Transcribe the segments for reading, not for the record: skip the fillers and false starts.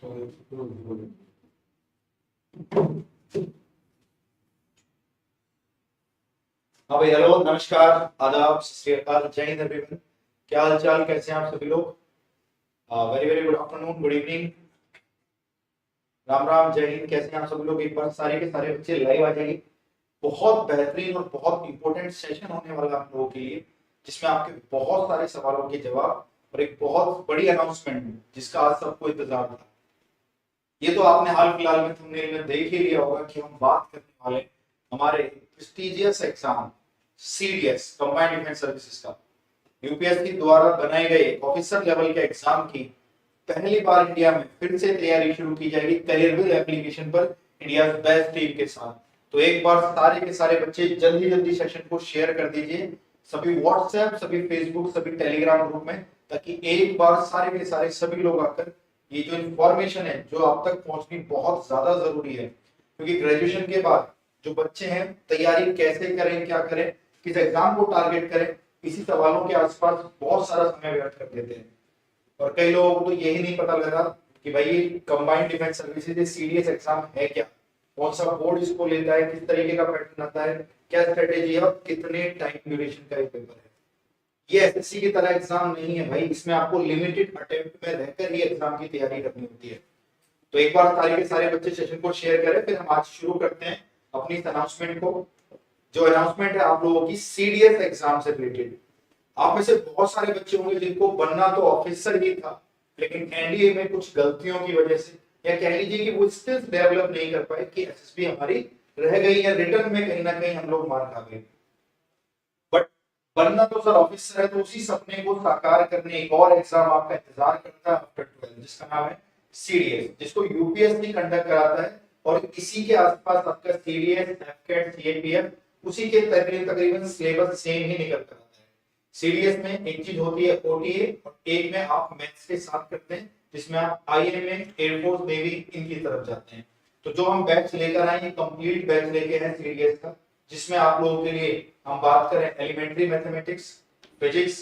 हाँ भाई, हेलो, नमस्कार, आदाब, सत श्री अकाल, जय हिंद एवरीवन। क्या हाल चाल, कैसे हैं आप सभी लोग? Very very good afternoon, good evening, Ram Ram, जय हिंद। कैसे हैं आप सभी लोग? एक बार सारे के सारे बच्चे लाइव आ जाइए। बहुत बेहतरीन और बहुत इंपॉर्टेंट सेशन होने वाला आप लोगों के लिए, जिसमें आपके बहुत सारे सवालों के जवाब और एक बहुत बड़ी अनाउंसमेंट जिसका आज सबको इंतजार था। ये तो आपने हाल फिलहाल में थंबनेल में देख ही लिया होगा कि हम बात करने वाले हमारे prestigious exam CDS combined defence services का, यूपीएससी द्वारा बनाए गए ऑफिसर लेवल के एग्जाम की पहली बार इंडिया में फिर से तैयारी शुरू की जाएगी करियर एप्लीकेशन पर इंडिया बेस्ट टीम के साथ। तो एक बार सारे के सारे बच्चे जल्दी जल्दी सेशन को शेयर कर दीजिए सभी व्हाट्सएप, सभी फेसबुक, सभी टेलीग्राम ग्रुप में, ताकि एक बार सारे के सारे सभी लोग आकर ये जो इन्फॉर्मेशन है जो आप तक पहुंचनी बहुत ज्यादा जरूरी है, क्योंकि ग्रेजुएशन के बाद जो बच्चे हैं तैयारी कैसे करें, क्या करें, किस एग्जाम को टारगेट करें, इसी सवालों के आसपास बहुत सारा समय व्यर्थ कर देते हैं। और कई लोगों को तो यही नहीं पता लगा कि भाई ये combined defence services CDS exam है क्या, कौन सा बोर्ड इसको लेता है, किस तरीके का पैटर्न आता है, क्या स्ट्रेटेजी है और कितने टाइम ड्यूरेशन का ये पेपर है। ये एसएससी की तरह एग्जाम नहीं है भाई, इसमें आपको लिमिटेड अटेम्प्ट में रहकर ही एग्जाम की तैयारी करनी होती है। तो एक बार सारे के सारे बच्चे सेशन को शेयर करें, फिर हम आज शुरू करते हैं अपनी इस अनाउंसमेंट को। जो अनाउंसमेंट है आप लोगों की सीडीएस एग्जाम से रिलेटेड। आप में से बहुत सारे बच्चे होंगे जिनको बनना तो ऑफिसर ही था, लेकिन एनडीए में कुछ गलतियों की वजह से, या कह लीजिए कि वो स्किल्स डेवलप नहीं कर पाए कि एसएसबी हमारी रह गई, या रिटर्न में कहीं ना कहीं हम लोग मार खा गए। बट बनना तो सर ऑफिसर है, तो उसी सपने को साकार करने एक और एग्जाम आपका इंतजार करता है आफ्टर 12, जिसका नाम है सीडीएस, जिसको यूपीएससी कंडक्ट कराता है। और इसी के आसपास आपका सीडीएस, एफकेट, सीएपीएफ, उसी के तकरीबन सिलेबस सेम ही निकल कर आता है। सीडीएस में एक चीज होती है ओटीए, और एक में आप मैथ्स के साथ करते हैं, जिसमें आप आईएमए, एयरफोर्स, नेवी इनकी तरफ जाते हैं। तो जो हम बैच लेकर आए, ये कंप्लीट बैच लेके हैं सीडीएस का, जिसमें आप लोगों के लिए हम बात करें elementary mathematics, physics,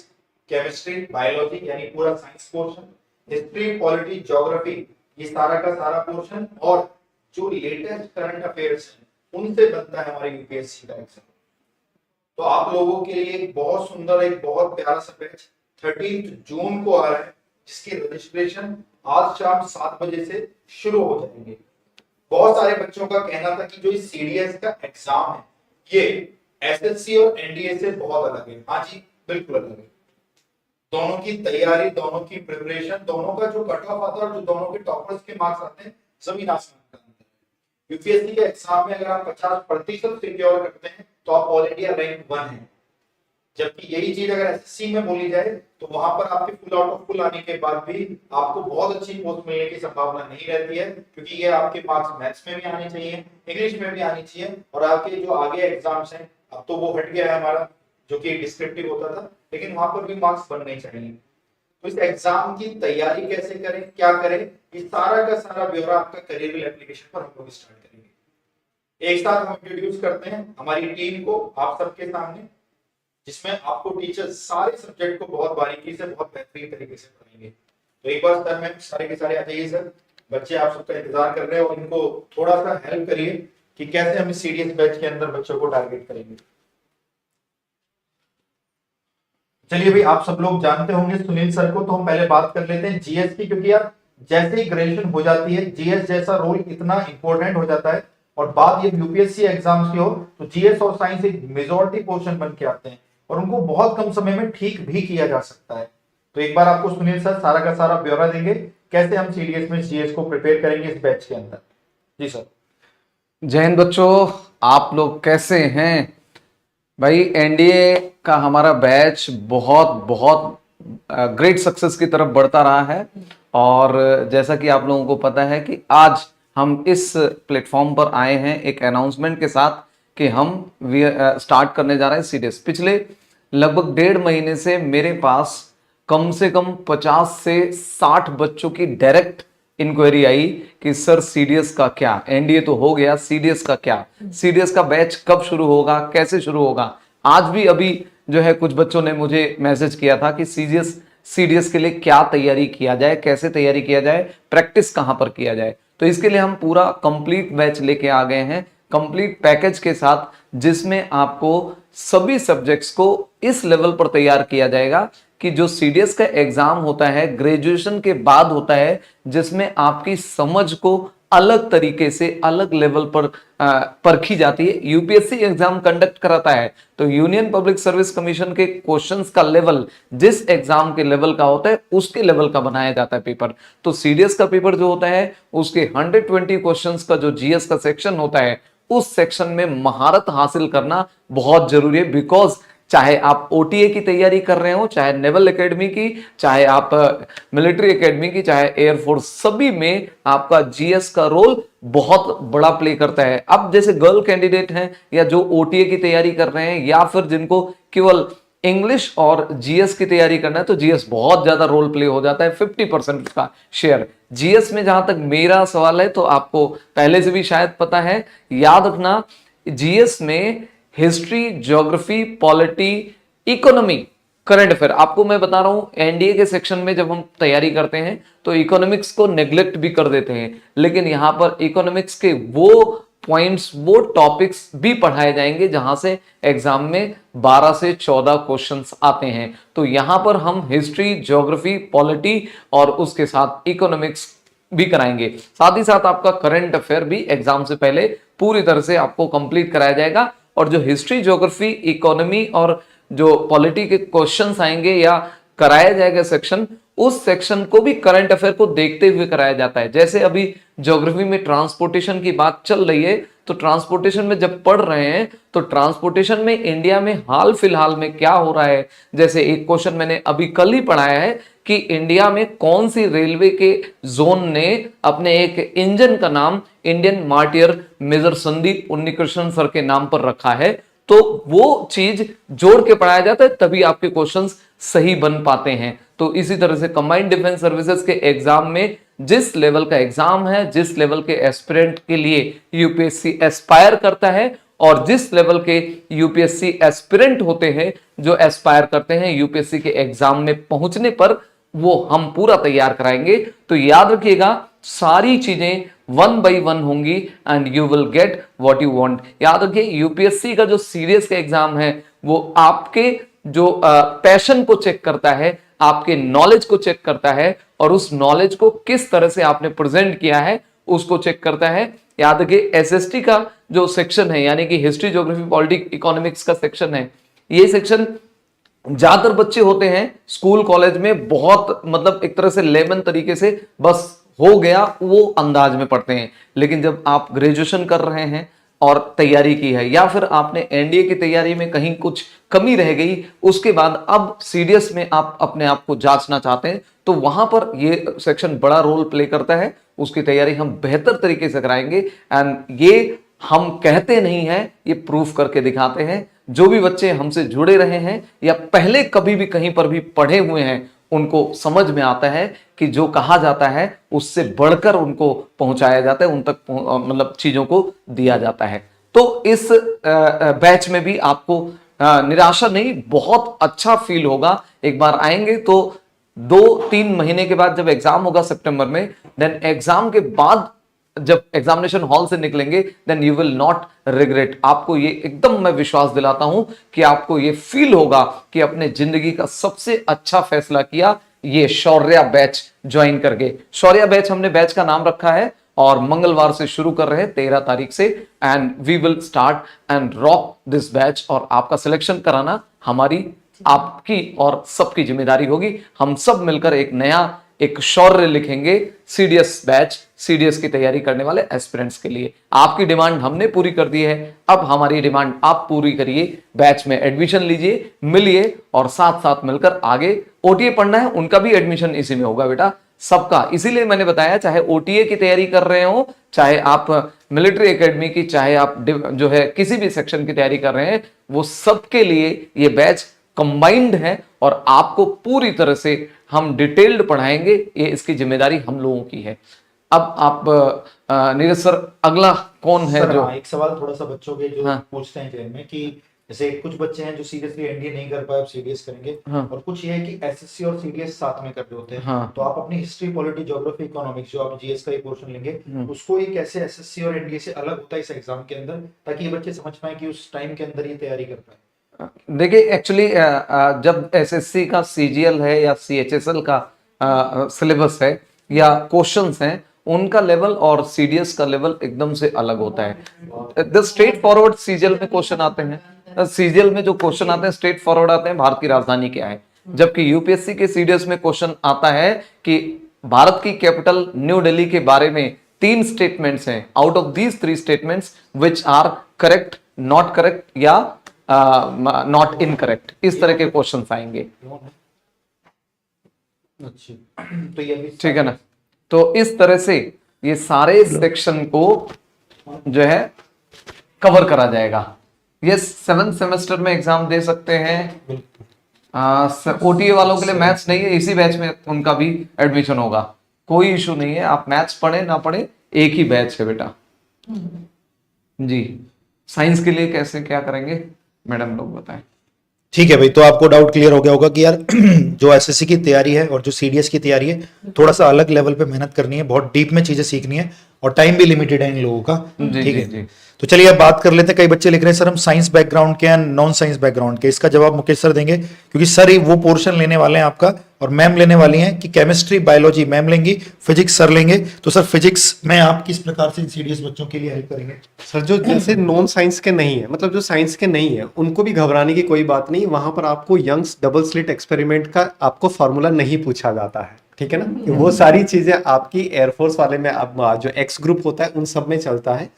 chemistry, biology यानी पूरा science portion, history, polity, geography, ये सारा का सारा पोर्शन, और जो लेटेस्ट करंट अफेयर्स हैं उनसे बनता है हमारे यूपीएससी का एग्जाम। तो आप लोगों के लिए एक बहुत सुंदर, एक बहुत प्यारा सा बैच 13 जून को आ रहा है, जिसकी रजिस्ट्रेशन आज शाम 7 बजे से शुरू हो जाएंगे। बहुत सारे बच्चों का कहना था कि जो इस सीडीएस का एग्जाम है ये एसएससी और एनडीए से बहुत अलग है। हाँ जी, बिल्कुल अलग है। दोनों की तैयारी, दोनों की प्रिपरेशन, दोनों का जो कट ऑफ आता है और जो दोनों के टॉपर्स के मार्क्स आते हैं, जमीन आसमान का अंतर है। यूपीएससी के एग्जाम में अगर आप 50% सिक्योर करते हैं तो आप ऑल इंडिया रैंक 1 है, जबकि यही चीज अगर एसएससी में बोली जाए तो वहां पर आपके फुल आउट ऑफ फुल आने के बाद भी आपको बहुत अच्छी पोस्ट मिलने की संभावना नहीं रहती है, क्योंकि ये आपके मार्क्स मैथ्स में भी आने चाहिए, इंग्लिश में भी आनी चाहिए, और आपके जो आगे एग्जाम्स हैं, अब तो वो हट गया है हमारा जो कि डिस्क्रिप्टिव होता था, लेकिन वहां पर भी मार्क्स बनने चाहिए। तो इस एग्जाम की तैयारी कैसे करें, क्या करें, ये सारा का सारा ब्यौरा आपका करियर एप्लीकेशन पर हम लोग स्टार्ट करेंगे। एक साथ हम इंट्रोड्यूस करते हैं हमारी टीम को आप सबके सामने, जिसमें आपको टीचर सारे सब्जेक्ट को बहुत बारीकी से, बहुत बेहतरीन तरीके से पढ़ाएंगे। तो एक बार सर मैम सारे के सारे आ जाइए सर, बच्चे आप सबका इंतजार कर रहे हैं, और इनको थोड़ा सा हेल्प करिए कि कैसे हम इस सीडीएस बैच के अंदर बच्चों को टारगेट करेंगे। चलिए भाई, आप सब लोग जानते होंगे सुनील सर को, तो हम पहले बात कर लेते हैं जीएस की, क्योंकि यार जैसे ही ग्रेजुएशन हो जाती है जीएस जैसा रोल इतना इंपॉर्टेंट हो जाता है, और बात ये यूपीएससी एग्जाम्स की हो तो जीएस और साइंस एक मेजॉरिटी पोर्शन बन के आते हैं, और उनको बहुत कम समय में ठीक भी किया जा सकता है। तो एक बार आपको सुनील सर सारा का सारा ब्यौरा देंगे कैसे हम सीडीएस में जीएस को प्रिपेयर करेंगे इस बैच के अंदर। जी सर। जय हिंद बच्चों, आप लोग कैसे हैं भाई? एनडीए का हमारा बैच बहुत बहुत ग्रेट सक्सेस की तरफ बढ़ता रहा है, और जैसा कि आप लोगों को पता है कि आज हम इस प्लेटफॉर्म पर आए हैं एक अनाउंसमेंट के साथ कि हम स्टार्ट करने जा रहे हैं सीडीएस। पिछले लगभग 1.5 महीने से मेरे पास कम से कम 50 से 60 बच्चों की डायरेक्ट इंक्वायरी आई कि सर सीडीएस का क्या, एनडीए तो हो गया, सीडीएस का क्या, सीडीएस का बैच कब शुरू होगा, कैसे शुरू होगा। आज भी अभी जो है कुछ बच्चों ने मुझे मैसेज किया था कि सीडीएस के लिए क्या तैयारी किया जाए, कैसे तैयारी किया जाए, प्रैक्टिस कहां पर किया जाए। तो इसके लिए हम पूरा कंप्लीट बैच लेके आ गए हैं, कंप्लीट पैकेज के साथ, जिसमें आपको सभी सब्जेक्ट्स को इस लेवल पर तैयार किया जाएगा कि जो सीडीएस का एग्जाम होता है ग्रेजुएशन के बाद होता है, जिसमें आपकी समझ को अलग तरीके से अलग लेवल पर परखी जाती है। यूपीएससी एग्जाम कंडक्ट कराता है तो यूनियन पब्लिक सर्विस कमीशन के क्वेश्चंस का लेवल जिस एग्जाम के लेवल का होता है उसके लेवल का बनाया जाता है पेपर। तो सीडीएस का पेपर जो होता है उसके 120 क्वेश्चंस का जो जीएस का सेक्शन होता है, उस सेक्शन में महारत हासिल करना बहुत जरूरी है। बिकॉज चाहे आप ओटीए की तैयारी कर रहे हो, चाहे नेवल एकेडमी की, चाहे आप मिलिट्री एकेडमी की, चाहे एयरफोर्स, सभी में आपका जीएस का रोल बहुत बड़ा प्ले करता है। अब जैसे गर्ल कैंडिडेट हैं या जो ओटीए की तैयारी कर रहे हैं या फिर जिनको केवल इंग्लिश और जीएस की तैयारी करना है, तो जीएस बहुत ज्यादा रोल प्ले हो जाता है, 50% का शेयर जीएस में। जहां तक मेरा सवाल है तो आपको पहले से भी शायद पता है, याद रखना जीएस में history, geography, polity, economy, current affair. आपको मैं बता रहा हूं एनडीए के सेक्शन में जब हम तैयारी करते हैं तो इकोनॉमिक्स को नेग्लेक्ट भी कर देते हैं, लेकिन यहां पर इकोनॉमिक्स के वो पॉइंट्स, वो टॉपिक्स भी पढ़ाए जाएंगे जहां से एग्जाम में 12 से 14 क्वेश्चंस आते हैं। तो यहां पर हम हिस्ट्री, ज्योग्राफी, पॉलिटी और उसके साथ इकोनॉमिक्स भी कराएंगे। साथ ही साथ आपका करंट अफेयर भी एग्जाम से पहले पूरी तरह से आपको कंप्लीट कराया जाएगा। और जो हिस्ट्री, ज्योग्राफी, इकोनॉमी और जो पॉलिटी के क्वेश्चंस आएंगे या कराया जाएगा सेक्शन, उस सेक्शन को भी करंट अफेयर को देखते हुए कराया जाता है। जैसे अभी ज्योग्राफी में ट्रांसपोर्टेशन की बात चल रही है, तो ट्रांसपोर्टेशन में जब पढ़ रहे हैं तो ट्रांसपोर्टेशन में इंडिया में हाल फिलहाल में क्या हो रहा है। जैसे एक क्वेश्चन मैंने अभी कल ही पढ़ाया है कि इंडिया में कौन सी रेलवे के जोन ने अपने एक इंजन का नाम Indian martyr major Sandeep Unnikrishnan sir के नाम पर रखा है। तो वो चीज जोड़ के पढ़ाया जाता है, तभी आपके क्वेश्चंस सही बन पाते हैं। तो इसी तरह से कंबाइंड डिफेंस सर्विसेज के एग्जाम में जिस लेवल का एग्जाम है, जिस लेवल के एस्पिरेंट के लिए यूपीएससी एस्पायर करता है, और जिस लेवल के यूपीएससी एस्पिरेंट होते हैं जो एस्पायर करते हैं यूपीएससी के एग्जाम में पहुंचने पर, वो हम पूरा तैयार कराएंगे। तो याद रखिएगा सारी चीजें 1 by 1 होंगी and you will get what you want. याद रखिए यूपीएससी का जो सीरियस का एग्जाम है वो आपके जो पैशन को चेक करता है, आपके नॉलेज को चेक करता है, और उस नॉलेज को किस तरह से आपने प्रेजेंट किया है उसको चेक करता है। याद रखिए एसएसटी का जो सेक्शन है, यानी कि हिस्ट्री, ज्योग्राफी, पॉलिटिक्स, इकोनॉमिक्स का सेक्शन है, ये सेक्शन ज्यादातर बच्चे होते हैं स्कूल कॉलेज में बहुत मतलब एक तरह से लेमन तरीके से बस हो गया वो अंदाज में पढ़ते हैं। लेकिन जब आप ग्रेजुएशन कर रहे हैं और तैयारी की है, या फिर आपने एनडीए की तैयारी में कहीं कुछ कमी रह गई, उसके बाद अब सीडीएस में आप अपने आप को जांचना चाहते हैं, तो वहां पर ये सेक्शन बड़ा रोल प्ले करता है। उसकी तैयारी हम बेहतर तरीके से कराएंगे एंड ये हम कहते नहीं हैं, ये प्रूफ करके दिखाते हैं। जो भी बच्चे हमसे जुड़े रहे हैं या पहले कभी भी कहीं पर भी पढ़े हुए हैं, उनको समझ में आता है कि जो कहा जाता है उससे बढ़कर उनको पहुंचाया जाता है, उन तक मतलब चीजों को दिया जाता है। तो इस बैच में भी आपको निराशा नहीं, बहुत अच्छा फील होगा। एक बार आएंगे तो 2-3 महीने के बाद जब एग्जाम होगा सितंबर में, देन एग्जाम के बाद जब एग्जामिनेशन हॉल से निकलेंगे, then you will not regret. आपको ये एकदम मैं विश्वास दिलाता हूं कि आपको ये फील होगा कि अपने जिंदगी का सबसे अच्छा फैसला किया ये शौर्या बैच ज्वाइन करके। शौर्या बैच हमने बैच का नाम रखा है और मंगलवार से शुरू कर रहे हैं 13 तारीख से, and we will start and rock this batch. और आपका सिलेक्शन कराना हमारी, आपकी और सबकी जिम्मेदारी होगी। हम सब मिलकर एक नया एक शौर्य लिखेंगे सीडीएस बैच, सीडीएस की तैयारी करने वाले एस्पिरेंट्स के लिए। आपकी डिमांड हमने पूरी कर दी है, अब हमारी डिमांड आप पूरी करिए। बैच में एडमिशन लीजिए, मिलिए और साथ साथ मिलकर आगे ओटीए पढ़ना है उनका भी एडमिशन इसी में होगा बेटा, सबका। इसीलिए मैंने बताया चाहे ओटीए की तैयारी कर रहे हो, चाहे आप मिलिट्री एकेडमी की, चाहे आप जो है किसी भी सेक्शन की तैयारी कर रहे हैं, वो सबके लिए ये बैच कंबाइंड है और आपको पूरी तरह से हम डिटेल्ड पढ़ाएंगे। ये इसकी जिम्मेदारी हम लोगों की है। अब आप नीरज सर अगला कौन है सर, जो हाँ, एक सवाल थोड़ा सा बच्चों के जो हाँ। पूछते हैं जहन में कि जैसे कुछ बच्चे हैं जो सीरियसली एनडीए नहीं कर पाए, अब सीडीएस करेंगे, हाँ और कुछ ये है कि एसएससी और सीडीएस साथ में कर रहे होते हैं। हाँ तो आप अपनी हिस्ट्री, पॉलिटी, ज्योग्राफी, इकोनॉमिक्स जो आप जीएस का ये पोर्शन लेंगे, हम्म। उसको ये कैसे एसएससी और एनडीए से अलग होता है इस एग्जाम के अंदर, ताकि ये बच्चे समझ पाए कि उस टाइम के अंदर ये तैयारी कर पाए। देखिए एक्चुअली जब एसएससी का सीजीएल है या सीएचएसएल का सिलेबस है या क्वेश्चंस हैं, उनका लेवल और सीडीएस का लेवल एकदम से अलग होता है। द स्ट्रेट फॉरवर्ड सीजीएल में क्वेश्चन आते हैं, सीजीएल में जो क्वेश्चन आते हैं स्ट्रेट फॉरवर्ड आते हैं, भारत की राजधानी क्या है, जबकि यूपीएससी के सीडीएस में क्वेश्चन आता है कि भारत की कैपिटल न्यू दिल्ली के बारे में 3 स्टेटमेंट्स हैं, out of these 3 statements which are correct, not correct या नॉट इनकरेक्ट, इस तरह के क्वेश्चन आएंगे। अच्छा, तो ये भी ठीक है ना। तो इस तरह से ये सारे सेक्शन को जो है कवर करा जाएगा। ये 7th सेमेस्टर में एग्जाम दे सकते हैं। ओटीए वालों के लिए मैथ्स नहीं है, इसी बैच में उनका भी एडमिशन होगा, कोई इशू नहीं है। आप मैथ्स पढ़े ना पढ़े, एक ही बैच है बेटा जी। साइंस के लिए कैसे क्या करेंगे मैडम लोग बताएं। ठीक है भाई, तो आपको डाउट क्लियर हो गया होगा कि यार जो एसएससी की तैयारी है और जो सीडीएस की तैयारी है, थोड़ा सा अलग लेवल पे मेहनत करनी है, बहुत डीप में चीजें सीखनी है, और टाइम भी लिमिटेड है इन लोगों का। जी, ठीक जी, है जी। तो चलिए अब बात कर लेते हैं। कई बच्चे लिख रहे हैं सर हम साइंस बैकग्राउंड के हैं, नॉन साइंस बैकग्राउंड के। इसका जवाब मुकेश सर देंगे, क्योंकि सर ही वो पोर्शन लेने वाले हैं आपका, और मैम लेने वाली हैं कि केमिस्ट्री बायोलॉजी मैम लेंगी, फिजिक्स सर लेंगे। तो सर फिजिक्स में आप किस प्रकार से सीडीएस बच्चों के लिए हेल्प करेंगे? सर जो जैसे नॉन साइंस के नहीं है, मतलब जो साइंस के नहीं है, उनको भी घबराने की कोई बात नहीं। वहां पर आपको यंग्स डबल स्लिट एक्सपेरिमेंट का आपको फार्मूला नहीं पूछा जाता है, ठीक है ना। वो सारी चीजें आपकी एयरफोर्स वाले में अब जो एक्स ग्रुप होता है उन सब में चलता है।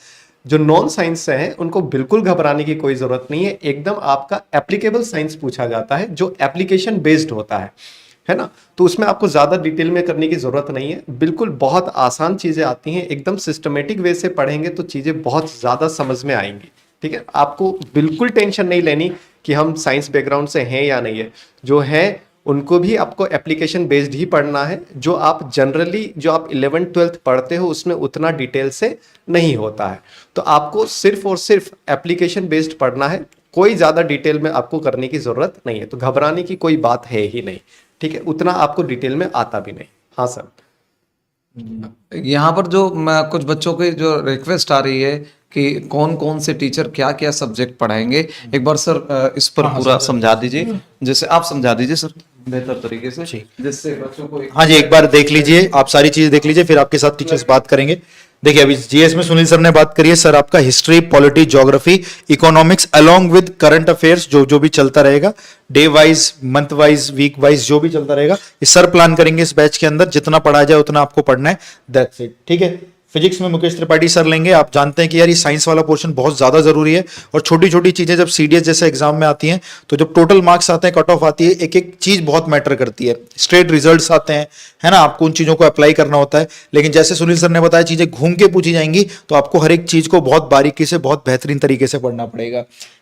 जो नॉन साइंस से है उनको बिल्कुल घबराने की कोई जरूरत नहीं है। एकदम आपका एप्लीकेबल साइंस पूछा जाता है जो एप्लीकेशन बेस्ड होता है ना। तो उसमें आपको ज्यादा डिटेल में करने की जरूरत नहीं है, बिल्कुल बहुत आसान चीजें आती हैं। एकदम सिस्टमेटिक वे से पढ़ेंगे तो चीजें बहुत ज्यादा समझ में आएंगी, ठीक है। आपको बिल्कुल टेंशन नहीं लेनी कि हम साइंस बैकग्राउंड से हैं या नहीं है। जो है उनको भी आपको एप्लीकेशन बेस्ड ही पढ़ना है। जो आप जनरली जो आप 11th 12th पढ़ते हो उसमें उतना डिटेल से नहीं होता है। तो आपको सिर्फ और सिर्फ एप्लीकेशन बेस्ड पढ़ना है, कोई ज्यादा डिटेल में आपको करने की जरूरत नहीं है। तो घबराने की कोई बात है ही नहीं, ठीक है। उतना आपको डिटेल में आता भी नहीं। हाँ सर। यहाँ पर जो कुछ बच्चों की जो रिक्वेस्ट आ रही है कि कौन कौन से टीचर क्या क्या सब्जेक्ट पढ़ाएंगे, एक बार सर इस पर पूरा समझा दीजिए। जैसे आप समझा दीजिए सर बेहतर तरीके से, जिससे बच्चों को हाँ जी, एक बार देख लीजिए, आप सारी चीजें देख लीजिए, फिर आपके साथ टीचर्स बात करेंगे। देखिए अभी जीएस में सुनील सर ने बात करी है, सर आपका history, polity, geography, economics along with current affairs जो भी चलता रहेगा, day wise, month wise, week wise जो भी चलता रहेगा, ये सर प्लान करेंगे इस बैच के अंदर। जितना पढ़ा जाए उतना आपको पढ़ना है, दैट्स इट। ठीक है। फिजिक्स में मुकेश त्रिपाठी सर लेंगे। आप जानते हैं कि यार ये साइंस वाला पोर्शन बहुत ज्यादा जरूरी है, और छोटी छोटी चीजें जब सीडीएस जैसे एग्जाम में आती हैं तो जब टोटल मार्क्स आते हैं, कट ऑफ आती है, एक एक चीज बहुत मैटर करती है। स्ट्रेट रिजल्ट्स आते हैं, है ना, आपको उन चीजों को अप्लाई करना होता है। लेकिन जैसे सुनील सर ने बताया चीजें घूम के पूछी जाएंगी, तो आपको हर एक चीज को बहुत बारीकी से, बहुत बेहतरीन तरीके से पढ़ना पड़ेगा।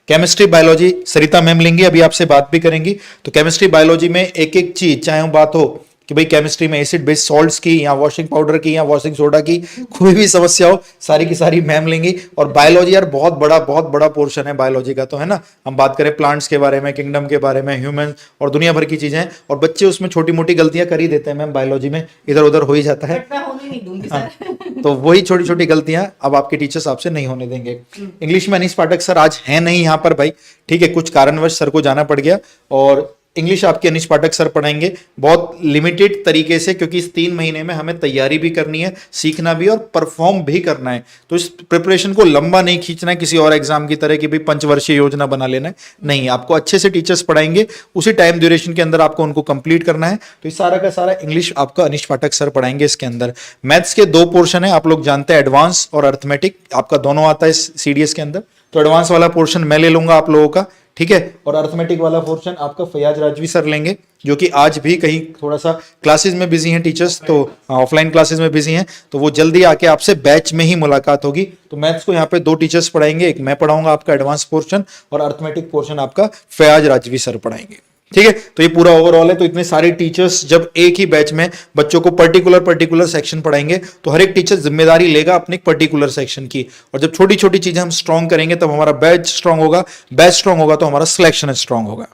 केमिस्ट्री बायोलॉजी सरिता मैम लेंगी, अभी आपसे बात भी करेंगी। तो केमिस्ट्री बायोलॉजी में एक एक चीज, चाहे वो बात हो कि भाई केमिस्ट्री में एसिड बेस्ड सॉल्ट्स की, या वॉशिंग पाउडर की, या वॉशिंग सोडा की, कोई भी समस्या हो सारी की सारी मैम लेंगी। और बायोलॉजी यार बहुत बड़ा पोर्शन है बायोलॉजी का, तो है ना। हम बात करें प्लांट्स के बारे में, किंगडम के बारे में, ह्यूमन और दुनिया भर की चीजें हैं, और बच्चे उसमें छोटी मोटी गलतियां कर ही देते हैं मैम, बायोलॉजी में इधर उधर हो ही जाता है। मैं होने नहीं दूंगी सर। तो वही छोटी छोटी गलतियां अब आपके टीचर्स आपसे नहीं होने देंगे। इंग्लिश में अनीश पाठक सर आज हैं नहीं यहाँ पर भाई, ठीक है, कुछ कारणवश सर को जाना पड़ गया, और इंग्लिश आपके अनीश पाठक सर पढ़ाएंगे बहुत लिमिटेड तरीके से, क्योंकि इस 3 महीने में हमें तैयारी भी करनी है, सीखना भी और परफॉर्म भी करना है। तो इस प्रिपरेशन को लंबा नहीं खींचना है किसी और एग्जाम की तरह कि भाई पंचवर्षीय योजना बना लेना है, नहीं। आपको अच्छे से टीचर्स पढ़ाएंगे, उसी टाइम ड्यूरेशन के अंदर आपको उनको कंप्लीट करना है। तो इस सारा का सारा इंग्लिश आपका अनीश पाठक सर पढ़ाएंगे इसके अंदर। मैथ्स के 2 पोर्शन है, आप लोग जानते हैं, एडवांस और अर्थमेटिक, आपका दोनों आता है इस सीडीएस के अंदर। तो एडवांस वाला पोर्शन मैं ले लूंगा आप लोगों का, ठीक है। और अर्थमेटिक वाला पोर्शन आपका फयाज राजवी सर लेंगे, जो कि आज भी कहीं थोड़ा सा क्लासेस में बिजी हैं टीचर्स, तो ऑफलाइन क्लासेस में बिजी हैं, तो वो जल्दी आके आपसे बैच में ही मुलाकात होगी। तो मैथ्स को यहाँ पे 2 टीचर्स पढ़ाएंगे, एक मैं पढ़ाऊंगा आपका एडवांस पोर्शन, और अर्थमेटिक पोर्शन आपका फयाज राजवी सर पढ़ाएंगे। ठीक है, तो ये पूरा ओवरऑल है। तो इतने सारे टीचर्स जब एक ही बैच में बच्चों को पर्टिकुलर सेक्शन पढ़ाएंगे तो हर एक टीचर जिम्मेदारी लेगा अपने पर्टिकुलर सेक्शन की, और जब छोटी छोटी चीजें हम स्ट्रांग करेंगे तब हमारा बैच स्ट्रांग होगा, बैच स्ट्रांग होगा तो हमारा सिलेक्शन स्ट्रांग होगा।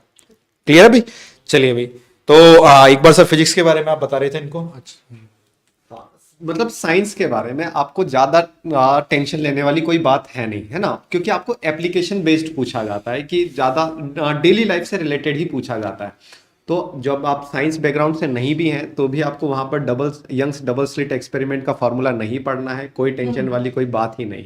क्लियर है भाई? चलिए भाई, तो एक बार सर फिजिक्स के बारे में आप बता रहे थे इनको। मतलब साइंस के बारे में आपको ज्यादा टेंशन लेने वाली कोई बात है नहीं, है ना, क्योंकि आपको एप्लीकेशन बेस्ड पूछा जाता है कि ज्यादा डेली लाइफ से रिलेटेड ही पूछा जाता है। तो जब आप साइंस बैकग्राउंड से नहीं भी हैं तो भी आपको वहां पर यंग्स डबल स्लिट एक्सपेरिमेंट का फॉर्मूला नहीं पढ़ना है, कोई टेंशन वाली कोई बात ही नहीं।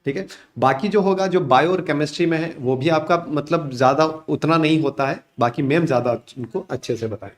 ठीक है, बाकी जो होगा जो बायो और केमिस्ट्री में है वो भी आपका मतलब ज्यादा उतना नहीं होता है, बाकी मैम ज्यादा उनको अच्छे से बताएं।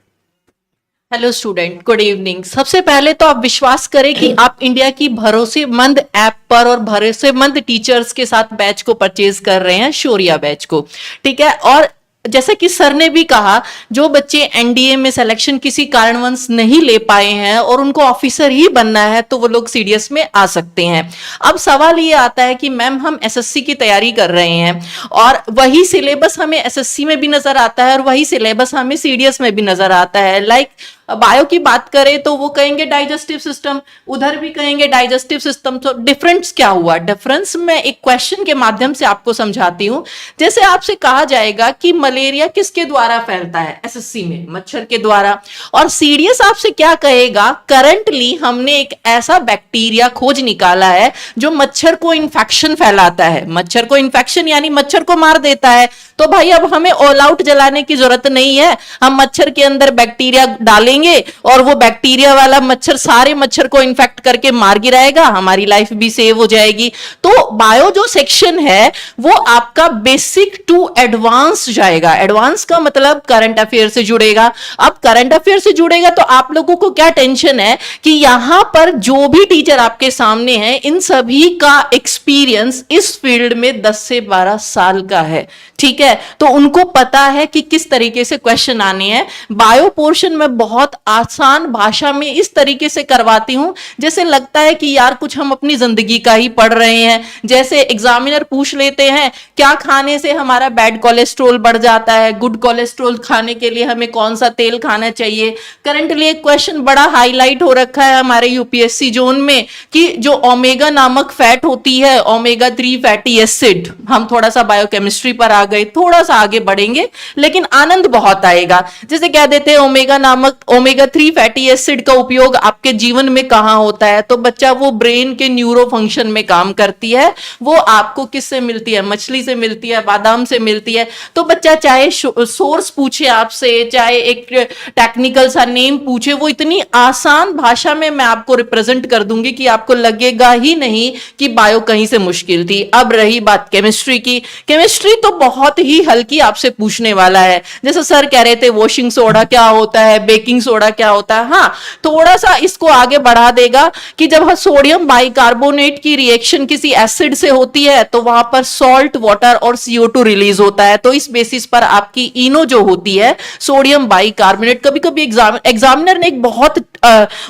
Hello student, good evening. सबसे पहले तो आप विश्वास करें कि आप इंडिया की भरोसेमंद ऐप पर और भरोसेमंद टीचर्स के साथ बैच को परचेज कर रहे हैं, शौर्या बैच को। ठीक है, और जैसे कि सर ने भी कहा, जो बच्चे एनडीए में सिलेक्शन किसी कारणवश नहीं ले पाए हैं और उनको ऑफिसर ही बनना है तो वो लोग सीडीएस में आ सकते हैं। अब सवाल ये आता है कि मैम हम एसएससी की तैयारी कर रहे हैं और वही सिलेबस हमें एसएससी में भी नजर आता है और वही सिलेबस हमें सीडीएस में भी नजर आता है। लाइक बायो की बात करें तो वो कहेंगे डाइजेस्टिव सिस्टम, उधर भी कहेंगे डाइजेस्टिव सिस्टम। तो डिफरेंस क्या हुआ? डिफरेंस मैं एक क्वेश्चन के माध्यम से आपको समझाती हूं। जैसे आपसे कहा जाएगा कि मलेरिया किसके द्वारा फैलता है, एसएससी में मच्छर के द्वारा, और सीडीएस आपसे क्या कहेगा, करंटली हमने एक ऐसा बैक्टीरिया खोज निकाला है जो मच्छर को इन्फेक्शन फैलाता है। मच्छर को इन्फेक्शन यानी मच्छर को मार देता है। तो भाई अब हमें ऑल आउट जलाने की जरूरत नहीं है, हम मच्छर के अंदर बैक्टीरिया डालेंगे और वो बैक्टीरिया वाला मच्छर सारे मच्छर को इन्फेक्ट करके मार गिराएगा, हमारी लाइफ भी सेव हो जाएगी। तो बायो जो सेक्शन है वो आपका बेसिक टू एडवांस जाएगा। एडवांस का मतलब करंट अफेयर से जुड़ेगा। अब करंट अफेयर से जुड़ेगा तो आप लोगों को क्या टेंशन है कि यहां पर जो भी टीचर आपके सामने है इन सभी का एक्सपीरियंस इस फील्ड में 10 से 12 साल का है। ठीक है, तो उनको पता है कि किस तरीके से क्वेश्चन आने हैं। बायो पोर्शन में बहुत आसान भाषा में इस तरीके से करवाती हूं जैसे लगता है कि यार कुछ हम अपनी जिंदगी का ही पढ़ रहे हैं। जैसे एग्जामिनर पूछ लेते हैं क्या खाने से हमारा बैड कोलेस्ट्रॉल बढ़ जाता है, गुड कोलेस्ट्रॉल खाने के लिए हमें कौन सा तेल खाना चाहिए। करंटली एक क्वेश्चन बड़ा हाईलाइट हो रखा है हमारे यूपीएससी जोन में कि जो ओमेगा नामक फैट होती है, ओमेगा 3 फैटी एसिड, हम थोड़ा सा बायोकेमिस्ट्री पर आ गए, थोड़ा सा आगे बढ़ेंगे लेकिन आनंद बहुत आएगा। जैसे कह देते हैं ओमेगा 3 फैटी एसिड का उपयोग आपके जीवन में कहां होता है, तो बच्चा वो ब्रेन के न्यूरो फंक्शन में काम करती है। वो आपको किससे मिलती है? मछली से मिलती है, बादाम से मिलती है। तो बच्चा चाहे सोर्स पूछे आपसे, चाहे एक टेक्निकल सा नेम पूछे, वो इतनी आसान भाषा में मैं आपको रिप्रेजेंट कर दूंगी कि आपको लगेगा ही नहीं कि बायो कहीं से मुश्किल थी। अब रही बात केमिस्ट्री की, केमिस्ट्री तो बहुत ही हल्की आपसे पूछने वाला है। जैसे सर कह रहे थे वॉशिंग सोडा क्या होता है, बेकिंग सोडा क्या होता है। हाँ, थोड़ा सा इसको आगे बढ़ा देगा कि जब सोडियम बाइकार्बोनेट की रिएक्शन किसी एसिड से होती है तो वहां पर सॉल्ट, वाटर और CO2 रिलीज होता है। तो इस बेसिस पर आपकी इनो जो होती है, सोडियम बाइकार्बोनेट, कभी कभी एग्जामिनर ने एक बहुत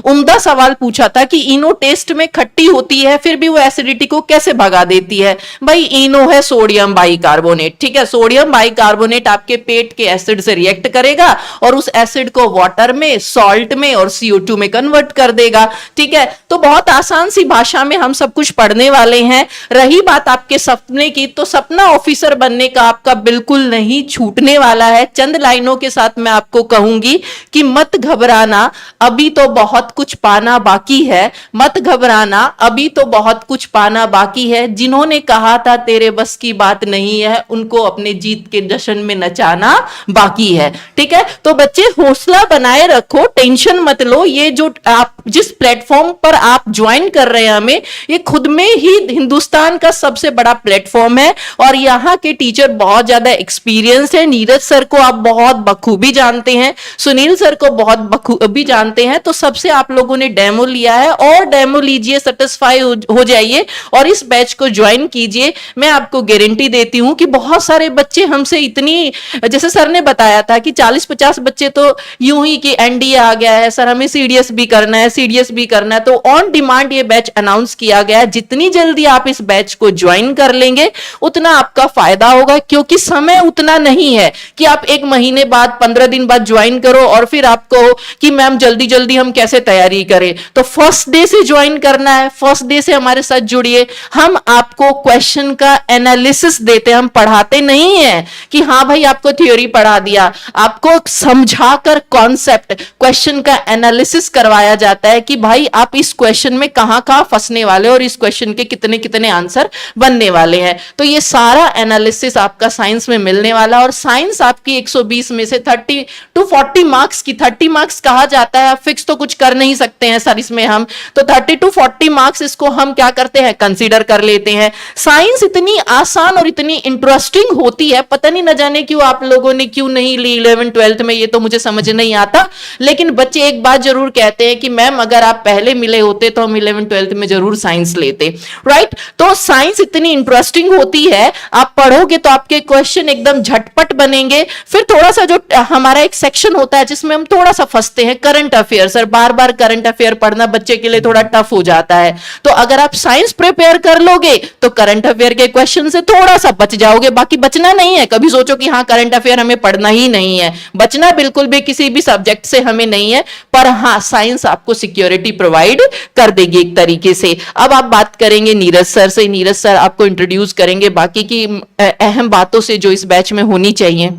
उम्दा सवाल पूछा था कि इनो टेस्ट में खट्टी होती है फिर भी वो एसिडिटी को कैसे भगा देती है। भाई इनो है सोडियम बाइकार्बोनेट। ठीक है, सोडियम बाइकार्बोनेट आपके पेट के एसिड से रिएक्ट करेगा और उस एसिड को वाटर में, सॉल्ट में और CO2 में कन्वर्ट कर देगा। ठीक है, तो बहुत आसान सी भाषा में हम सब कुछ पढ़ने वाले हैं। रही बात आपके सपने की, तो सपना ऑफिसर बनने का आपका बिल्कुल नहीं छूटने वाला है। चंद लाइनों के साथ मैं आपको कहूंगी कि मत घबराना, अभी तो बहुत कुछ पाना बाकी है। मत घबराना, अभी तो बहुत कुछ पाना बाकी है। जिन्होंने कहा था तेरे बस की बात नहीं है, उनको अपने जीत के जश्न में नचाना बाकी है। ठीक है, तो बच्चे हौसला बनाए रखो, टेंशन मत लो। ये जो आप जिस प्लेटफॉर्म पर आप ज्वाइन कर रहे हैं हमें, ये खुद में ही हिंदुस्तान का सबसे बड़ा प्लेटफॉर्म है और यहाँ के टीचर बहुत ज्यादा एक्सपीरियंस है। नीरज सर को आप बहुत बखूबी जानते हैं, सुनील सर को बहुत बखूबी जानते हैं। तो सबसे आप लोगों ने डेमो लिया है और डेमो लीजिए, सेटिस्फाई हो जाइए और इस बैच को ज्वाइन कीजिए। मैं आपको गारंटी देती हूं कि बहुत सारे बच्चे हमसे इतनी, जैसे सर ने बताया था कि 40-50 बच्चे तो यूं ही कि एनडीए आ गया है सर, हमें सीडीएस भी करना है, सीडीएस भी करना है, तो ऑन डिमांड ये बैच अनाउंस किया गया है। जितनी जल्दी आप इस बैच को ज्वाइन कर लेंगे उतना आपका फायदा होगा, क्योंकि समय उतना नहीं है कि आप 1 महीने बाद 15 दिन बाद ज्वाइन करो और फिर आपको कि मैम जल्दी जल्दी हम कैसे तैयारी करें। तो फर्स्ट डे से ज्वाइन करना है, फर्स्ट डे से हमारे साथ जुड़िए। हम आपको क्वेश्चन का एनालिसिस देते हैं, हम पढ़ाते नहीं है कि हाँ भाई आपको थ्योरी पढ़ा दिया, आपको समझाकर कॉन्सेप्ट क्वेश्चन का एनालिसिस करवाया जाता है कि भाई आप इस क्वेश्चन में कहां कहां फंसने वाले और इस क्वेश्चन के कितने कितने आंसर बनने वाले हैं। तो ये सारा एनालिसिस आपका साइंस में मिलने वाला, और साइंस आपकी 120 में से 30 to 40 मार्क्स की, 30 मार्क्स कहा जाता है, फिक्स तो कुछ कर नहीं सकते हैं सर इसमें हम, तो 30 to 40 मार्क्स इसको हम क्या करते हैं, कंसीडर कर लेते हैं। साइंस इतनी आसान और इतनी इंटरेस्टिंग होती है, पता नहीं न जाने क्यों आप लोगों ने क्यों नहीं ली 11th 12th में, ये तो मुझे समझ नहीं आता। लेकिन बच्चे एक बात जरूर कहते हैं कि मैम अगर आप पहले मिले होते तो हम 11th 12th में जरूर साइंस लेते, राइट। तो साइंस इतनी इंटरेस्टिंग होती है, आप पढ़ोगे तो आपके क्वेश्चन एकदम झटपट बनेंगे। फिर थोड़ा सा जो हमारा एक सेक्शन होता है जिसमें हम थोड़ा सा फंसते हैं, करंट अफेयर। सर बार बार करंट अफेयर पढ़ना बच्चे के लिए थोड़ा टफ हो जाता है, तो अगर आप साइंस प्रिपेयर कर लोगे तो करंट अफेयर के क्वेश्चन से थोड़ा सा बच जाओगे। बाकी बचना नहीं है, कभी सोचो कि हाँ करंट अफेयर हमें पढ़ना ही नहीं है, बचना बिल्कुल भी किसी भी सब्जेक्ट से हमें नहीं है, पर हाँ साइंस आपको सिक्योरिटी प्रोवाइड कर देगी एक तरीके से। अब आप बात करेंगे नीरज सर से, नीरज सर आपको इंट्रोड्यूस करेंगे बाकी की अहम बातों से जो इस बैच में होनी चाहिए।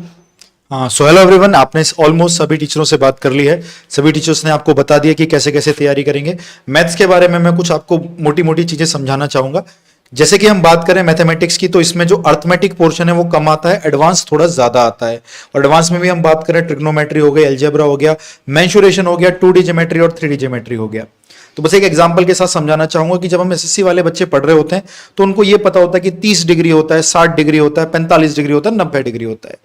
हाँ, सो हेलो एवरीवन, आपने ऑलमोस्ट सभी टीचरों से बात कर ली है, सभी टीचर्स ने आपको बता दिया कि कैसे कैसे तैयारी करेंगे। मैथ्स के बारे में मैं कुछ आपको मोटी मोटी चीजें समझाना चाहूंगा। जैसे कि हम बात करें मैथमेटिक्स की, तो इसमें जो अर्थमेटिक पोर्शन है वो कम आता है, एडवांस थोड़ा ज्यादा आता है। और एडवांस में भी हम बात करें ट्रिग्नोमेट्री हो गया, अलजेब्रा हो गया, मेंसुरेशन हो गया, 2D ज्योमेट्री और 3D ज्योमेट्री हो गया। तो बस एक एग्जांपल के साथ समझाना चाहूंगा कि जब हम एसएससी वाले बच्चे पढ़ रहे होते हैं तो उनको ये पता होता है कि 30 डिग्री होता है, 60 डिग्री होता है, 45 डिग्री होता है, 90 डिग्री होता है।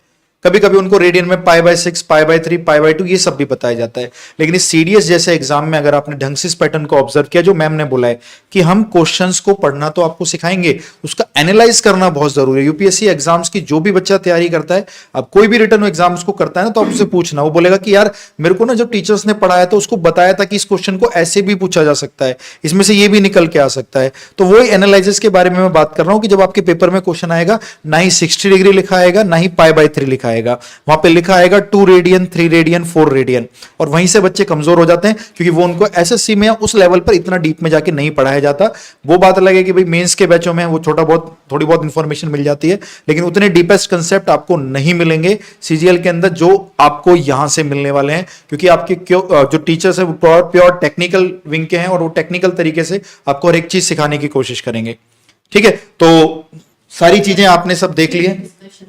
कभी कभी उनको रेडियन में π/6, π/3, π/2 ये सब भी बताया जाता है। लेकिन इस सीडीएस जैसे एग्जाम में अगर आपने ढंग से इस पैटर्न को ऑब्जर्व किया, जो मैम ने बोला है कि हम क्वेश्चंस को पढ़ना तो आपको सिखाएंगे, उसका एनालाइज करना बहुत जरूरी है। यूपीएससी एग्जाम्स की जो भी बच्चा तैयारी करता है, अब कोई भी रिटर्न एग्जाम उसको करता है ना, तो आप उससे पूछना, वो बोलेगा कि यार मेरे को ना जब टीचर्स ने पढ़ाया तो उसको बताया था कि इस क्वेश्चन को ऐसे भी पूछा जा सकता है, इसमें से ये भी निकल के आ सकता है। तो वही एनालिसिस के बारे में मैं बात कर रहा हूं कि जब आपके पेपर में क्वेश्चन आएगा, ना ही 60 डिग्री लिखा आएगा, ना ही π/3 लिखा आएगा, वहां पे लिखा आएगा 2 रेडियन, 3 रेडियन, 4 रेडियन। और वहीं से बच्चे कमजोर हो जाते हैं, क्योंकि वो उनको एसएससी में उस लेवल पर इतना डीप में जाके नहीं पढ़ाया जाता। वो बात अलग है कि भाई मेंस के बैचों में वो थोड़ी बहुत इंफॉर्मेशन मिल जाती है, लेकिन उतने डीपेस्ट कंसेप्ट आपको नहीं मिलेंगे सीजीएल के अंदर जो आपको यहां से मिलने वाले हैं। क्योंकि आपके जो टीचर्स है वो प्योर टेक्निकल विंग के हैं, और वो टेक्निकल तरीके से आपको हर एक चीज सिखाने की कोशिश करेंगे। ठीक है, तो सारी चीजें आपने सब देख ली है।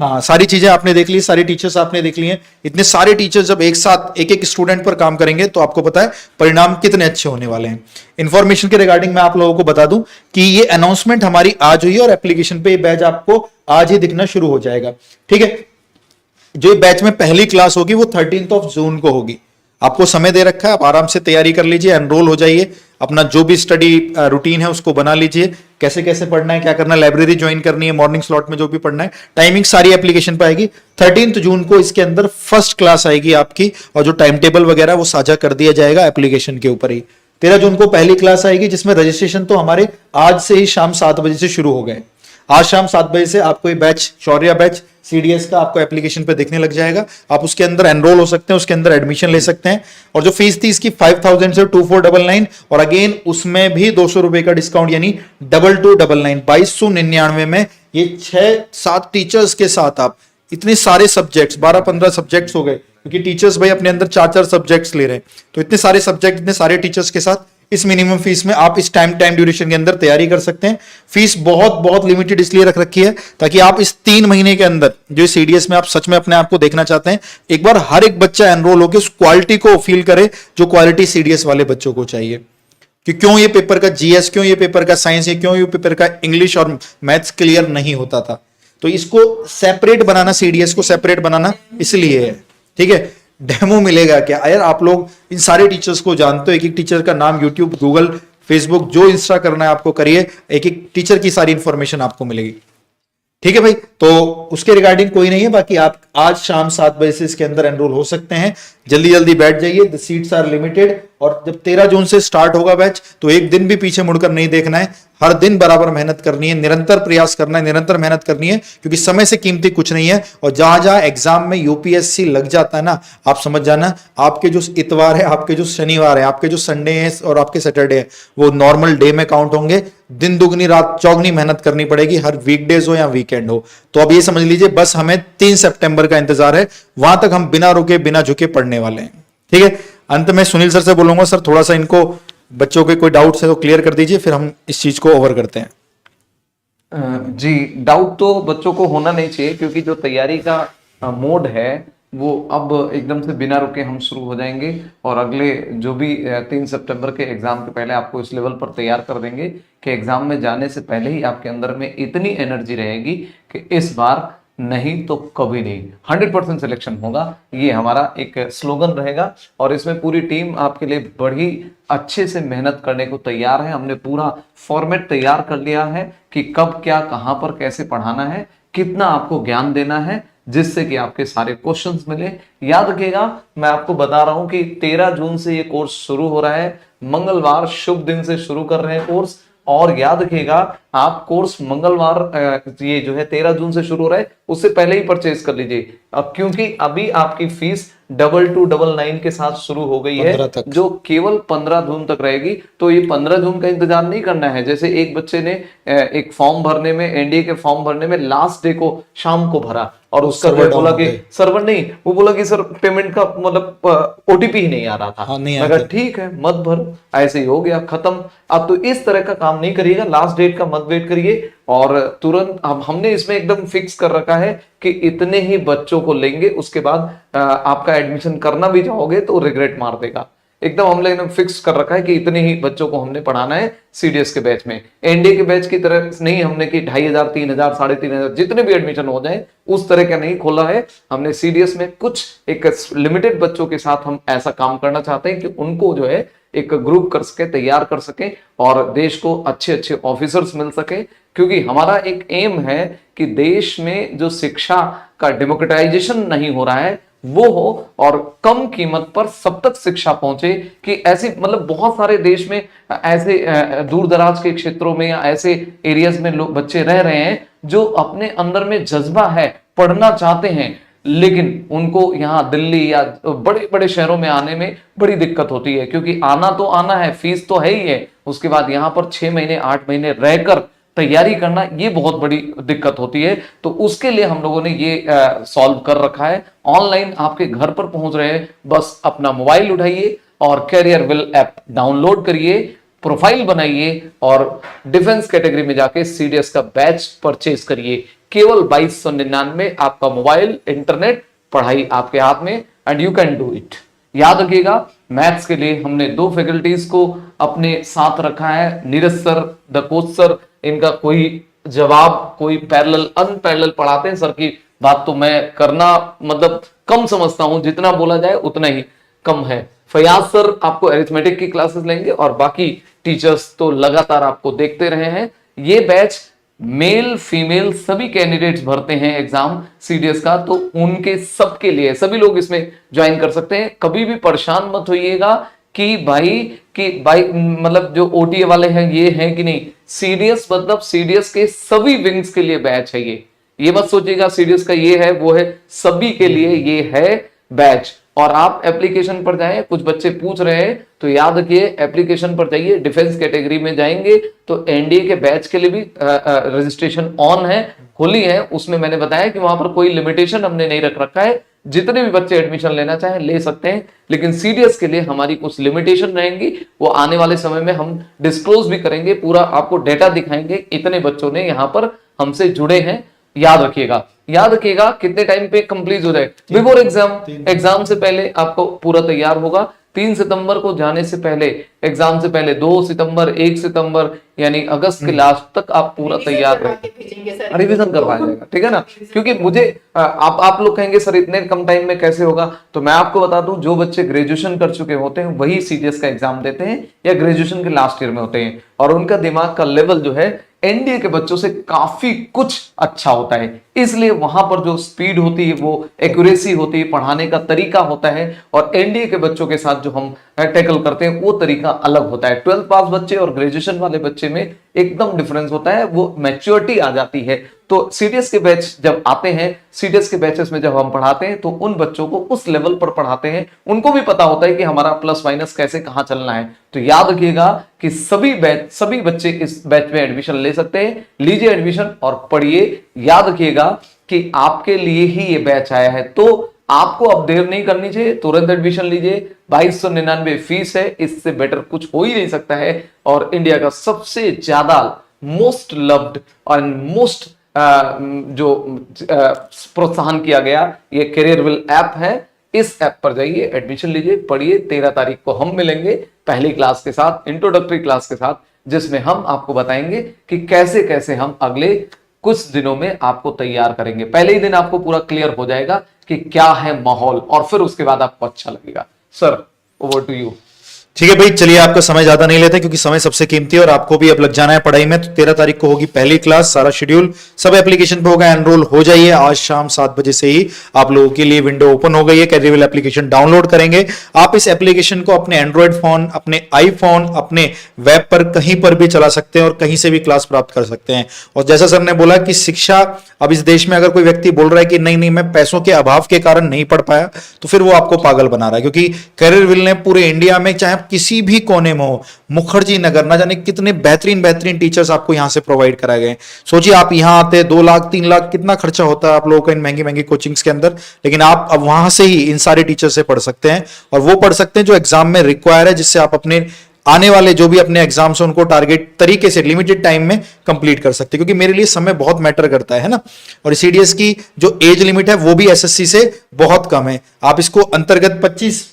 हाँ, सारी चीजें आपने देख ली, सारी टीचर्स आपने देख ली हैं। इतने सारे टीचर्स जब एक साथ एक एक स्टूडेंट पर काम करेंगे तो आपको पता है परिणाम कितने अच्छे होने वाले हैं। इंफॉर्मेशन के रिगार्डिंग मैं आप लोगों को बता दूं कि ये अनाउंसमेंट हमारी आज हुई है और एप्लीकेशन पे ये बैच आपको आज ही दिखना शुरू हो जाएगा। ठीक है, जो बैच में पहली क्लास होगी वो 13 जून को होगी। आपको समय दे रखा है, आप आराम से तैयारी कर लीजिए, एनरोल हो जाइए, अपना जो भी स्टडी रूटीन है उसको बना लीजिए, कैसे कैसे पढ़ना है, क्या करना है, लाइब्रेरी ज्वाइन करनी है, मॉर्निंग स्लॉट में जो भी पढ़ना है, टाइमिंग सारी एप्लीकेशन पे आएगी। 13 जून को इसके अंदर फर्स्ट क्लास आएगी आपकी, और जो टाइम टेबल वगैरह वो साझा कर दिया जाएगा एप्लीकेशन के ऊपर ही। 13 जून को पहली क्लास आएगी, जिसमें रजिस्ट्रेशन तो हमारे आज से ही शाम 7 बजे से शुरू हो गए। आज शाम 7 बजे से आपको ये बैच, शौर्या बैच सीडीएस का, आपको एप्लीकेशन पे दिखने लग जाएगा। आप उसके अंदर एनरोल हो सकते हैं, उसके अंदर एडमिशन ले सकते हैं। और जो फीस थी इसकी 5000 से 2499, और अगेन उसमें भी 200 रुपए का डिस्काउंट, यानी 2299, 2299 में ये 6-7 टीचर्स के साथ आप इतने सारे सब्जेक्ट्स, 12-15 सब्जेक्ट्स हो गए, क्योंकि टीचर्स भाई अपने अंदर 4-4 सब्जेक्ट्स ले रहे हैं। तो इतने सारे सब्जेक्ट, इतने सारे टीचर्स के साथ इस मिनिमम फीस में आप इस टाइम ड्यूरेशन के अंदर तैयारी कर सकते हैं। फीस बहुत बहुत लिमिटेड इसलिए रख रखी है ताकि आप इस 3 महीने के अंदर जो सीडीएस में आप सच में अपने आप को देखना चाहते हैं, एक बार हर एक बच्चा एनरोल होकर उस क्वालिटी को फील करे जो क्वालिटी सीडीएस वाले बच्चों को चाहिए। कि क्यों ये पेपर का जीएस, क्यों ये पेपर का साइंस, क्यों ये पेपर का इंग्लिश और मैथ्स क्लियर नहीं होता था। तो इसको सेपरेट बनाना, सीडीएस को सेपरेट बनाना इसलिए है। ठीक है, डेमो मिलेगा क्या यार, आप लोग इन सारे टीचर्स को जानते हो, एक एक टीचर का नाम यूट्यूब, गूगल, फेसबुक, जो इंस्टा करना है आपको करिए, एक एक टीचर की सारी इंफॉर्मेशन आपको मिलेगी। ठीक है भाई, तो उसके रिगार्डिंग कोई नहीं है। बाकी आप आज शाम 7 बजे से इसके अंदर एनरोल हो सकते हैं। जल्दी जल्दी बैठ जाइए, द सीट्स आर लिमिटेड, और जब 13 जून से स्टार्ट होगा बैच तो एक दिन भी पीछे मुड़कर नहीं देखना है, हर दिन बराबर मेहनत करनी है, निरंतर प्रयास करना है, निरंतर मेहनत करनी है, क्योंकि समय से कीमती कुछ नहीं है। और जहां जहां एग्जाम में यूपीएससी लग जाता है ना, आप समझ जाना आपके जो इतवार है, आपके जो शनिवार है, आपके जो संडे है और आपके सैटरडे है, वो नॉर्मल डे में काउंट होंगे। दिन दुगनी रात चौगनी मेहनत करनी पड़ेगी, हर वीकडेज हो या वीकेंड हो। तो अब ये समझ लीजिए बस हमें 3 सितंबर का इंतजार है, वहां तक हम बिना रुके बिना झुके पढ़ने वाले हैं। ठीक है, अंत में सुनील सर से बोलूंगा, सर थोड़ा सा इनको बच्चों के कोई डाउट्स है तो क्लियर कर दीजिए, फिर हम इस चीज को ओवर करते हैं। जी, डाउट तो बच्चों को होना नहीं चाहिए, क्योंकि जो तैयारी का मोड है वो अब एकदम से बिना रुके हम शुरू हो जाएंगे, और अगले जो भी 3 सितंबर के एग्जाम के पहले आपको इस लेवल पर तैयार कर देंगे कि एग्जाम में जाने से पहले ही आपके अंदर में इतनी एनर्जी रहेगी कि इस बार नहीं तो कभी नहीं 100% सिलेक्शन होगा। ये हमारा एक स्लोगन रहेगा, और इसमें पूरी टीम आपके लिए बड़ी अच्छे से मेहनत करने को तैयार है। हमने पूरा फॉर्मेट तैयार कर लिया है कि कब क्या कहां पर कैसे पढ़ाना है, कितना आपको ज्ञान देना है, जिससे कि आपके सारे क्वेश्चंस मिले। याद रखिएगा, मैं आपको बता रहा हूं कि 13 जून से ये कोर्स शुरू हो रहा है, मंगलवार शुभ दिन से शुरू कर रहे हैं कोर्स। और याद रखिएगा, आप कोर्स मंगलवार ये जो है 13 जून से शुरू हो रहा है, उससे पहले ही परचेज कर लीजिए। अब क्योंकि अभी आपकी फीस 2299 के साथ शुरू हो गई है, जो केवल 15 जून तक रहेगी। तो ये 15 जून का इंतजार नहीं करना है। जैसे एक बच्चे ने एक फॉर्म भरने में, एनडीए के फॉर्म भरने में लास्ट डे को शाम को भरा, और उसका बोला कि सर्वर नहीं, वो बोला कि सर पेमेंट का मतलब ओटीपी ही नहीं आ रहा था। हाँ, मगर ठीक है, मत भर, ऐसे ही हो गया, खत्म। अब तो इस तरह का काम नहीं करिएगा, लास्ट डेट का मत वेट करिए, और तुरंत अब हमने इसमें एकदम फिक्स कर रखा है कि इतने ही बच्चों को लेंगे, उसके बाद आपका एडमिशन करना भी चाहोगे तो रिग्रेट मार देगा। एकदम हमने एकदम फिक्स कर रखा है कि इतने ही बच्चों को हमने पढ़ाना है सीडीएस के बैच में। एनडीए के बैच की तरह नहीं हमने कि 2500, 3000, 3500 जितने भी एडमिशन हो जाए उस तरह का नहीं खोला है हमने। सीडीएस में कुछ एक लिमिटेड बच्चों के साथ हम ऐसा काम करना चाहते हैं कि उनको जो है एक ग्रुप कर सके, तैयार कर सके, और देश को अच्छे अच्छे ऑफिसर्स मिल सके। क्योंकि हमारा एक एम है कि देश में जो शिक्षा का डेमोक्रेटाइजेशन नहीं हो रहा है वो हो, और कम कीमत पर सब तक शिक्षा पहुंचे। कि ऐसी मतलब बहुत सारे देश में ऐसे दूर दराज के क्षेत्रों में या ऐसे एरियाज में लोग बच्चे रह रहे हैं जो अपने अंदर में जज्बा है, पढ़ना चाहते हैं, लेकिन उनको यहाँ दिल्ली या बड़े बड़े शहरों में आने में बड़ी दिक्कत होती है। क्योंकि आना तो आना है, फीस तो है ही है, उसके बाद यहाँ पर 6 महीने 8 महीने रहकर तैयारी करना, ये बहुत बड़ी दिक्कत होती है। तो उसके लिए हम लोगों ने ये सॉल्व कर रखा है। ऑनलाइन आपके घर पर पहुंच रहे हैं, बस अपना मोबाइल उठाइए और कैरियर विल ऐप डाउनलोड करिए, प्रोफाइल बनाइए, और डिफेंस कैटेगरी में जाके सीडीएस का बैच परचेज करिए। केवल 2299 आपका मोबाइल, इंटरनेट, पढ़ाई आपके हाथ में, and you can do it. याद रखिएगा, मैथ्स के लिए हमने 2 फैकल्टीज को अपने साथ रखा है, Neeraj sir, the coach sir. इनका कोई जवाब, कोई पैरेलल अनपैरेलल पढ़ाते हैं। सर की बात तो मैं करना मतलब कम समझता हूं, जितना बोला जाए उतना ही कम है। फयाज सर आपको अरिथमेटिक की क्लासेस लेंगे, और बाकी टीचर्स तो लगातार आपको देखते रहे हैं। ये बैच मेल फीमेल सभी कैंडिडेट्स भरते हैं एग्जाम सीडीएस का, तो उनके सबके लिए सभी लोग इसमें ज्वाइन कर सकते हैं। कभी भी परेशान मत होइएगा कि भाई मतलब जो ओटीए वाले हैं ये हैं कि नहीं। सीडीएस मतलब सीडीएस के सभी विंग्स के लिए बैच है ये मत सोचिएगा सीडीएस का ये है वो है, सभी के लिए ये है बैच। और आप एप्लीकेशन पर जाएं, कुछ बच्चे पूछ रहे हैं तो याद रखिए एप्लीकेशन पर जाइए, डिफेंस कैटेगरी में जाएंगे तो एनडीए के बैच के लिए भी रजिस्ट्रेशन ऑन है, खुली है। उसमें मैंने बताया कि वहां पर कोई लिमिटेशन हमने नहीं रख रखा है, जितने भी बच्चे एडमिशन लेना चाहें ले सकते हैं। लेकिन सीडीएस के लिए हमारी कुछ लिमिटेशन रहेंगी, वो आने वाले समय में हम डिस्क्लोज भी करेंगे, पूरा आपको डेटा दिखाएंगे इतने बच्चों ने यहाँ पर हमसे जुड़े हैं। याद रखिएगा कितने टाइम पे कंप्लीट हो जाए बिफोर एग्जाम से पहले आपको पूरा तैयार होगा। 3 सितंबर को जाने से पहले, एग्जाम से पहले 2 सितंबर, 1 सितंबर यानी अगस्त के लास्ट तक आप पूरा तैयार रहे, रिवीजन करवाया जाएगा, ठीक है ना। क्योंकि मुझे आप लोग कहेंगे सर इतने कम टाइम में कैसे होगा, तो मैं आपको बता दूं जो बच्चे ग्रेजुएशन कर चुके होते हैं वही सीडीएस का एग्जाम देते हैं या ग्रेजुएशन के लास्ट ईयर में होते हैं, और उनका दिमाग का लेवल जो है एनडीए के बच्चों से काफी कुछ अच्छा होता है। इसलिए वहां पर जो स्पीड होती है, वो एक्यूरेसी होती है, पढ़ाने का तरीका होता है, और एनडीए के बच्चों के साथ जो हम टैकल करते हैं वो तरीका अलग होता है। 12th पास बच्चे और ग्रेजुएशन वाले बच्चे में एकदम डिफरेंस होता है, वो मैच्योरिटी आ जाती है। तो सीडीएस के बैच जब आते हैं, सीडीएस के बैचेस में जब हम पढ़ाते हैं तो उन बच्चों को उस लेवल पर पढ़ाते हैं, उनको भी पता होता है कि हमारा प्लस माइनस कैसे कहां चलना है। तो याद रखिएगा कि सभी बच्चे इस बैच में एडमिशन ले सकते हैं। लीजिए एडमिशन और पढ़िए। याद रखिएगा कि आपके लिए ही ये बैच आया है, तो आपको अब देर नहीं करनी चाहिए, तुरंत एडमिशन लीजिए। 2299 फीस है, इससे बेटर कुछ हो ही नहीं सकता है। और इंडिया का सबसे ज्यादा मोस्ट लव्ड और मोस्ट जो प्रोत्साहन किया गया ये करियरविल ऐप है। इस ऐप पर जाइए, एडमिशन लीजिए, पढ़िए। 13 तारीख को हम मिलेंगे पहली क्लास के साथ, इंट्रोडक्टरी क्लास के साथ, जिसमें हम आपको बताएंगे कि कैसे कैसे हम अगले कुछ दिनों में आपको तैयार करेंगे। पहले ही दिन आपको पूरा क्लियर हो जाएगा कि क्या है माहौल, और फिर उसके बाद आपको अच्छा लगेगा। Sir, over to you. ठीक है भाई, चलिए आपका समय ज्यादा नहीं लेते क्योंकि समय सबसे कीमती है और आपको भी अब लग जाना है पढ़ाई में। तो 13 तारीख को होगी पहली क्लास, सारा शेड्यूल सब एप्लीकेशन पे होगा। एनरोल हो जाइए, आज शाम 7 बजे से ही आप लोगों के लिए विंडो ओपन हो गई है। करियरविल एप्लीकेशन डाउनलोड करेंगे आप। इस एप्लीकेशन को अपने एंड्रॉइड फोन, अपने आईफोन, अपने वेब पर कहीं पर भी चला सकते हैं और कहीं से भी क्लास प्राप्त कर सकते हैं। और जैसा सर ने बोला कि शिक्षा अब इस देश में अगर कोई व्यक्ति बोल रहा है कि नहीं मैं पैसों के अभाव के कारण नहीं पढ़ पाया, तो फिर वो आपको पागल बना रहा है। क्योंकि करियरविल ने पूरे इंडिया में, चाहे किसी भी कोने में हो, मुखर्जी नगर, ना जाने कितने बेहतरीन टीचर्स आपको यहां से प्रोवाइड कराए गए। सोचिए आप यहां आते 2 लाख 3 लाख कितना खर्चा होता है आप लोगों का इन महंगी कोचिंग्स के अंदर, लेकिन आप अब वहां से ही इन सारे टीचर से पढ़ सकते हैं। और वो पढ़ सकते हैं जो एग्जाम में रिक्वायर है, जिससे आप अपने आने वाले जो भी अपने एग्जाम्स हैं उनको टारगेट तरीके से लिमिटेड टाइम में कंप्लीट कर सकते हैं। क्योंकि मेरे लिए समय बहुत मैटर करता है ना। और सीडीएस की जो एज लिमिट है वो भी एसएससी से बहुत कम है। आप इसको अंतर्गत 25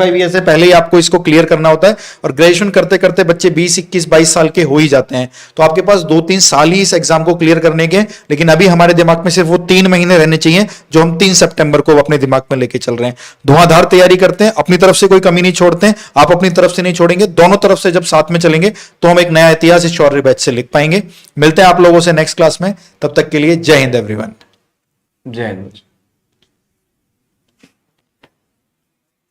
ईयर से पहले ही आपको इसको क्लियर करना होता है। और ग्रेजुएशन करते करते बच्चे 20, 21, 22 साल के हो ही जाते हैं। तो आपके पास 2-3 साल ही इस एग्जाम को क्लियर करने के। लेकिन अभी हमारे दिमाग में सिर्फ वो 3 महीने रहने चाहिए जो हम 3 सितंबर को अपने दिमाग में लेके चल रहे हैं। धुआंधार तैयारी करते हैं, अपनी तरफ से कोई कमी नहीं छोड़ते हैं, आप अपनी तरफ से नहीं छोड़ेंगे, दोनों तरफ से जब साथ में चलेंगे तो हम एक नया इतिहास इस शौर्य बैच से लिख पाएंगे। मिलते हैं आप लोगों से नेक्स्ट क्लास में, तब तक के लिए जय हिंद एवरीवन। जय हिंद।